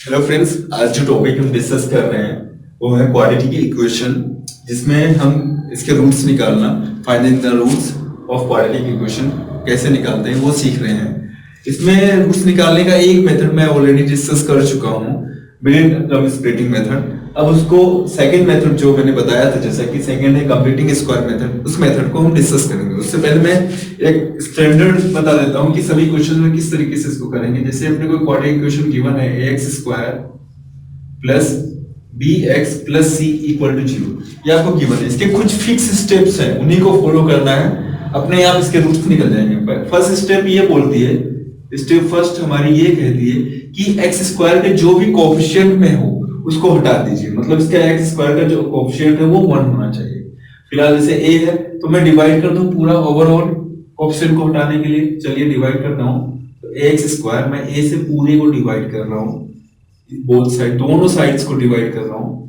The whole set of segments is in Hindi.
हेलो फ्रेंड्स, आज जो टॉपिक हम डिस्कस कर रहे हैं वो है क्वाड्रेटिक इक्वेशन, जिसमें हम इसके रूट्स निकालना, finding the roots of quadratic equation कैसे निकालते हैं वो सीख रहे हैं। इसमें रूट्स निकालने का एक मेथड मैं ऑलरेडी डिस्कस कर चुका हूँ, मिडिल टर्म स्प्लिटिंग मेथड। अब उसको सेकंड मेथड जो मैंने बताया था, जैसा कि सेकंड है कंप्लीटिंग स्क्वायर मेथड, उस मेथड को हम डिस्कस करेंगे। उससे पहले मैं एक स्टैंडर्ड बता देता हूं कि सभी क्वेश्चन में किस तरीके से इसको करेंगे। जैसे अपने को क्वाड्रेटिक इक्वेशन गिवन है ax square plus bx plus c equal to 0, ये आपको गिवन है। इसके कुछ फिक्स स्टेप्स हैं, उन्हीं को फॉलो करना है, अपने आप इसके रूट्स निकल जाएंगे। फर्स्ट स्टेप ये बोलती है, स्टेप फर्स्ट हमारी ये कहती है कि एक्स स्क्वायर के जो भी कोएफिशिएंट में हो उसको हटा दीजिए। मतलब इसका एक्स स्क्वायर का जो कोएफिशिएंट है वो 1 होना चाहिए। फिलहाल जैसे a है तो मैं डिवाइड कर दूं पूरा ओवरऑल कोएफिशिएंट को हटाने के लिए। चलिए डिवाइड करता हूं, तो एक्स स्क्वायर मैं a से पूरे को डिवाइड कर रहा हूं, बोथ साइड, दोनों साइड्स को डिवाइड कर रहा हूं।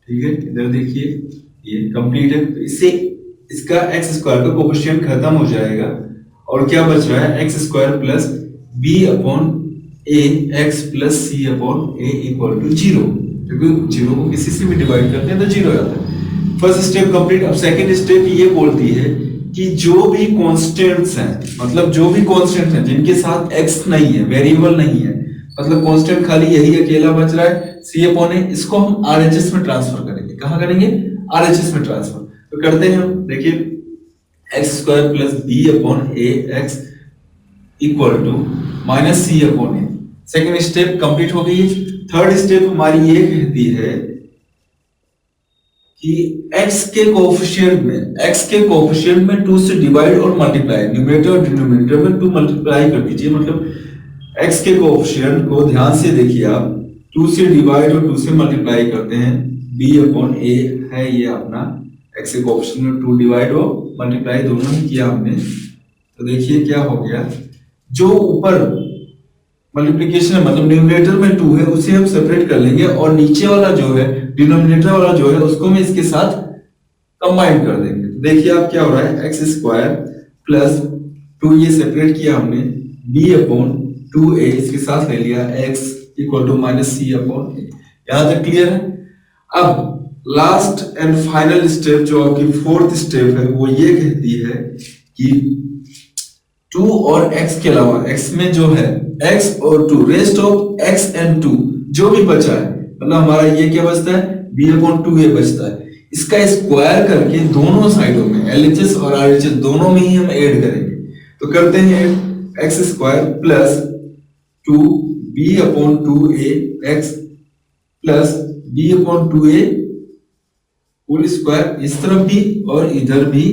ठीक है, इधर देखिए ये कंप्लीट है। तो इससे इसका एक्स स्क्वायर का कोएफिशिएंट खत्म हो जाएगा और क्या बच रहा है, x square plus b upon a x plus c upon a equal to 0, क्योंकि 0 को किसी से भी डिवाइड करते हैं तो 0 आता है। First step complete. अब सेकंड स्टेप ये बोलती है कि जो भी कांस्टेंट्स हैं, मतलब जो भी कांस्टेंट्स हैं जिनके साथ x नहीं है, वेरिएबल नहीं है, मतलब कांस्टेंट खाली यही अकेला बच रहा है c अपॉन a, इसको हम RHS में ट्रांसफर करेंगे। कहां करेंगे? RHS में ट्रांसफर। तो करते हैं हम, देखिए x square plus b upon a x equal to minus c upon a। Second step complete हो गई। थर्ड स्टेप हमारी ये कहती है कि x के कोएफिशिएंट में 2 से डिवाइड और मल्टीप्लाई, न्यूमरेटर और डिनोमिनेटर में 2 मल्टीप्लाई कर दीजिए। मतलब x के कोएफिशिएंट को ध्यान से देखिए आप, 2 से डिवाइड और 2 से मल्टीप्लाई करते हैं, b अपॉन a है ये अपना x के कोएफिशिएंट में 2 डिवाइड और मल्टीप्लाई दोनों ही किया हमने। तो देखिए क्या हो गया, जो ऊपर मल्टीप्लिकेशन है मतलब न्यूमरेटर में 2 है उसे हम सेपरेट कर लेंगे, और नीचे वाला जो है डिनोमिनेटर वाला जो है उसको मैं इसके साथ कंबाइन कर देंगे। तो देखिए आप क्या हो रहा है, एक्स स्क्वायर प्लस 2 ये सेपरेट किया हमने, b अपॉन 2a इसके साथ ले लिया, x equal to minus c upon a। यहां तक क्लियर है। अब लास्ट एंड फाइनल स्टेप जो आपकी फोर्थ स्टेप है वो ये कहती है कि 2 और x के अलावा, x में जो है x और 2, रेस्ट ऑफ x एंड 2 जो भी बचा है, मतलब हमारा ये क्या बचता है, b अपॉन 2a बचता है, इसका स्क्वायर करके दोनों साइडों में LHS और RHS दोनों में ही हम ऐड करेंगे। तो करते हैं x square plus 2b upon 2a x plus b upon 2a whole square, इस तरफ भी और इधर भी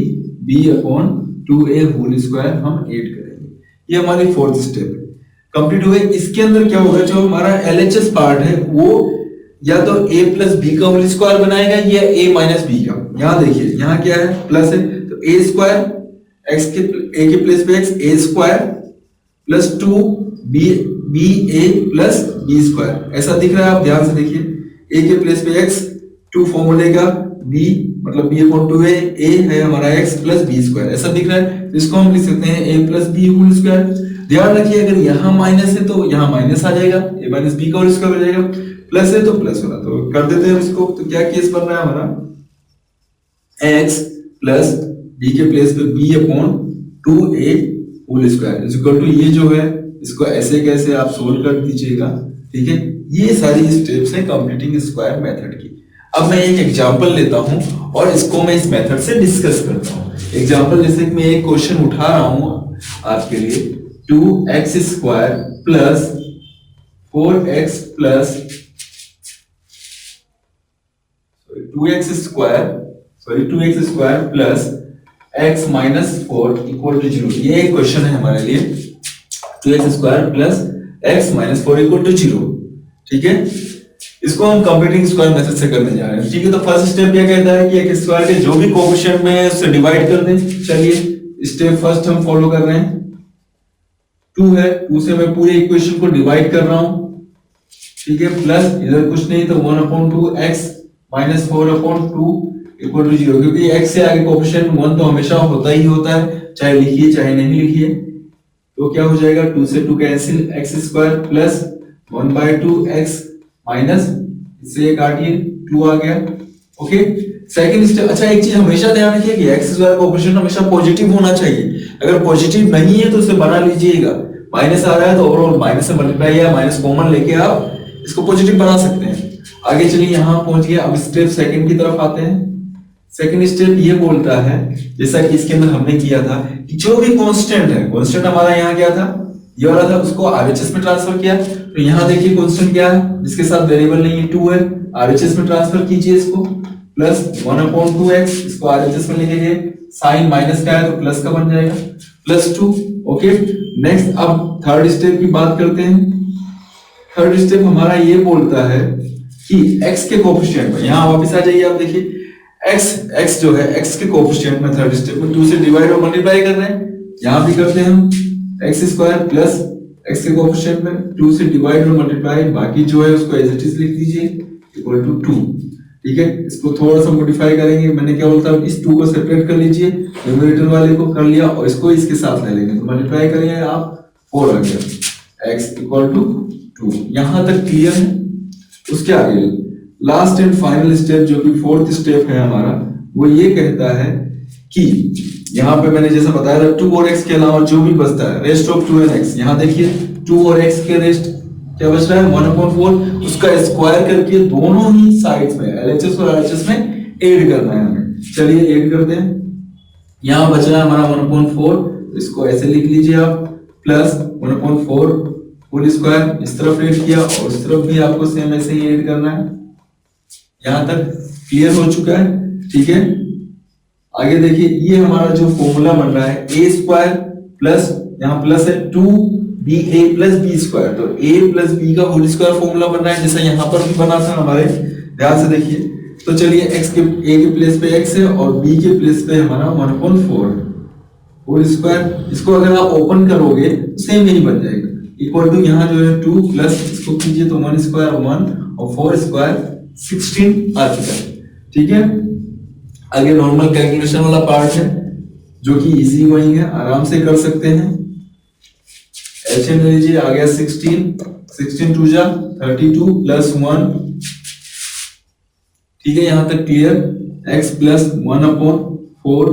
b upon 2a whole square हम ऐड करेंगे। ये हमारी फोर्थ स्टेप है, कंप्लीट हो गई। इसके अंदर क्या होगा, जो हमारा LHS पार्ट है वो या तो a प्लस बी का होल स्क्वायर बनाएगा या a माइनस बी का। यहां देखिए यहां क्या है, प्लस है, तो a स्क्वायर x के a के प्लेस पे x a square plus 2 b a plus b square, ऐसा दिख रहा है। आप ध्यान से देखिए, a के प्लेस पे x, 2 फॉर्मूले का b मतलब b अपॉन 2a, a है हमारा x प्लस b स्क्वायर, ऐसा दिख रहा है। तो इसको हम लिख सकते हैं a plus b whole square. ध्यान रखिए अगर यहाँ माइनस है तो यहाँ माइनस आ जाएगा, a माइनस बी का होल स्क्वायर हो जाएगा, प्लस है तो प्लस होगा। तो कर देते हैं इसको। तो क्या केस बन रहा है हमारा, x प्लस b के प्लेस पे b upon 2a whole square is equal to, ये जो है इसको ऐसे कैसे आप सोल्व कर दीजिएगा। ठीक है, ये सारी स्टेप्स है कंप्लीटिंग स्क्वायर मेथड की। अब मैं एक एग्जांपल लेता हूं और इसको मैं इस मेथड से डिस्कस करता हूं। एग्जांपल जैसे कि मैं एक क्वेश्चन उठा रहा हूं आपके लिए, 2x square plus 4x plus 2x square plus x minus 4 equal to 0। ये एक क्वेश्चन है हमारे लिए, 2x square plus x minus 4 equal to 0। ठीक है, इसको हम कंप्लीटिंग स्क्वायर मेथड से करने जा रहे हैं। ठीक है, तो फर्स्ट स्टेप क्या कहता है कि x स्क्वायर के जो भी कोएफिशिएंट में है उससे डिवाइड कर दें। चलिए स्टेप फर्स्ट हम फॉलो कर रहे हैं। 2 है, 2 से मैं पूरे इक्वेशन को डिवाइड कर रहा हूं। ठीक है, प्लस इधर कुछ नहीं तो 1 upon 2 x minus 4 upon 2 equal to 0, क्योंकि x से आगे कोएफिशिएंट 1 तो हमेशा होता ही होता है, चाहे लिखिए चाहे नहीं लिखिए। तो क्या हो जाएगा, 2 से 2 cancel, x square plus 1/2 x minus, इससे ये काटिए 2 आ गया। Okay, second step. अच्छा, एक चीज हमेशा ध्यान रखिए कि x स्क्वायर कोएफिशिएंट हमेशा पॉजिटिव होना चाहिए। अगर पॉजिटिव नहीं है तो उसे बना लीजिएगा। माइनस आ रहा है तो ओवरऑल माइनस से मल्टीप्लाई या माइनस कॉमन लेके आप इसको पॉजिटिव बना सकते हैं। आगे चलिए, यहां पहुंच गया। अब स्टेप सेकंड की तरफ आते हैं। सेकंड स्टेप ये बोलता है, जैसा कि इसके अंदर हमने किया था, कि जो भी कांस्टेंट है, कांस्टेंट हमारा यहाँ क्या था, ये वाला था, उसको आरएचएस में ट्रांसफर किया। तो यहाँ देखिए कांस्टेंट क्या है, जिसके साथ वेरिएबल नहीं है, 2 है, आरएचएस में ट्रांसफर कीजिए इसको, प्लस 1/2x, इसको आरएचएस में लिखेंगे, साइन माइनस का है तो प्लस का बन जाएगा, +2। ओके, नेक्स्ट अब थर्ड स्टेप की बात करते हैं। थर्ड स्टेप हमारा ये बोलता है कि x के कोएफिशिएंट में, यहाँ वापस आ जाइए, आप देखिए x जो है, x के कोएफिशिएंट में थर्ड स्टेप में 2 से डिवाइड और मल्टीप्लाई कर रहे हैं। यहां भी करते हैं हम, x स्क्वायर प्लस x के कोएफिशिएंट में 2 से डिवाइड और मल्टीप्लाई, बाकी जो है उसको एज इट इज लिख दीजिए, इक्वल टू 2। ठीक है, इसको थोड़ा सा मॉडिफाई करेंगे। मैंने क्या बोलता हूं, इस 2 को सेपरेट कर लीजिए, न्यूमरेटर वाले को कर लिया, और इसको इसके साथ ले लेंगे तो मल्टीप्लाई करेंगे आप, 4 आ गया, x इक्वल टू 2। यहां तक क्लियर है? उसके आगे लास्ट एंड फाइनल स्टेप, जो कि फोर्थ स्टेप है हमारा, वो ये कहता है कि यहाँ पे मैंने जैसा बताया था, 2 और x के अलावा जो भी बचता है, रेस्ट ऑफ 2 एंड x, यहाँ देखिए 2 और x के रेस्ट क्या बच रहा है, 1/4, उसका स्क्वायर करके दोनों ही साइड्स में, LHS और RHS में ऐड करना है हमें। चलिए ऐड करते हैं। यहाँ बच रहा है हमारा 1/4, इसको ऐसे लिख लीजिए आप, प्लस 1/4 होल स्क्वायर, इस तरफ ऐड किया और उस तरफ भी आपको सेम ऐसे ही ऐड करना है। यहां तक क्लियर हो चुका है? ठीक है, आगे देखिए, ये हमारा जो फॉर्मूला बन रहा है, a स्क्वायर प्लस, यहाँ प्लस है 2ba प्लस b स्क्वायर, तो a प्लस b का होल स्क्वायर फॉर्मूला बन रहा है, जैसा यहाँ पर भी बना था हमारे, ध्यान से देखिए। तो चलिए, x के a के प्लेस पे x है और b के प्लेस पे हमारा 1/4 होल स्क्वायर। इसको अगर आप ओपन करोगे तो सेम ही बन जाएगा, इक्वल टू, यहाँ जो है 2 प्लस इसको कीजिए तो 1 स्क्वायर 1 और 4 स्क्वायर 16 आ चुका है। ठीक है, आगे नॉर्मल कैलकुलेशन वाला पार्ट है, जो कि इजी गोइंग है, आराम से कर सकते हैं। एचएम ले लीजिए, आ गया 16 2 जा 32 प्लस 1। ठीक है, यहां तक clear? x plus 1/4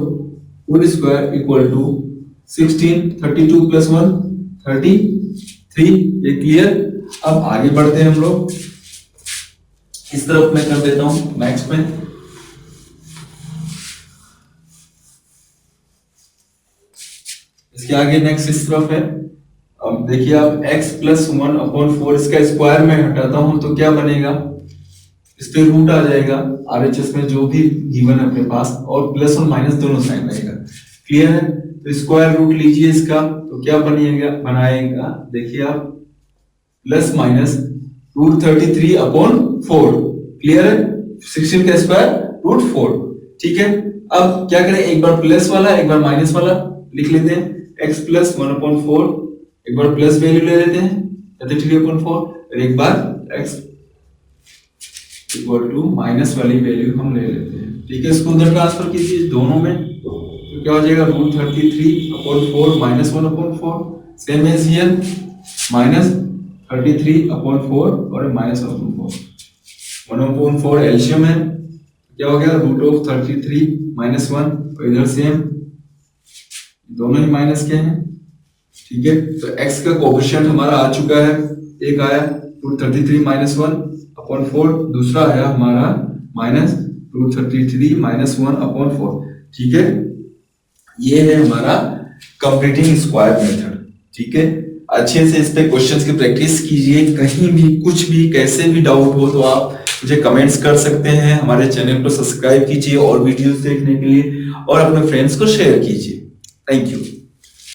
whole square equal to 16, 32 plus 1 33। ये क्लियर? अब आगे बढ़ते हैं हम लोग, इस तरफ मैं कर देता हूं मैक्स में। इसके आगे नेक्स्ट इस तरफ है। अब देखिए आप, x प्लस 1/4, इसका स्क्वायर में हटाता हूं तो क्या बनेगा, इस पे रूट आ जाएगा, आरएचएस में जो भी गिवन है अपने पास, और प्लस और माइनस दोनों साइन रहेगा। क्लियर है? तो स्क्वायर रूट लीजिए इसका, तो क्या बनाएगा, देखिए आप, प्लस माइनस √33/4। क्लियर है? 16 का स्क्वायर √4। ठीक है, अब क्या करें, एक बार प्लस वाला एक बार माइनस वाला लिख लेते हैं। x प्लस 1/4, एक बार प्लस वैल्यू ले लेते हैं 33/4, और एक बार x इक्वल टू माइनस वाली वैल्यू हम ले लेते हैं। ठीक है, इसको उधर ट्रांसफर कीजिए दोनों में, तो क्या हो जाएगा, √33/4 minus 1/4, same as here, minus 33/4 और माइनस 1/4 एलसीएम है, क्या हो गया, √33 माइनस 1, और इधर सेम, दोनों ही माइनस के हैं। ठीक है, तो x का कोएफिशिएंट हमारा आ चुका है, एक आया √33 माइनस 1/4, दूसरा आया हमारा माइनस √33 माइनस 1/4। ठीक है, ये है हमारा कंप्लीटिंग स्क्वायर मेथड। ठीक है, अच्छे से इस पे क्वेश्चंस की प्रैक्टिस कीजिए। कहीं भी कुछ भी कैसे भी डाउट हो तो आप मुझे कमेंट्स कर सकते हैं। हमारे चैनल को सब्सक्राइब कीजिए और वीडियोस देखने के लिए, और अपने फ्रेंड्स को शेयर कीजिए। Thank you.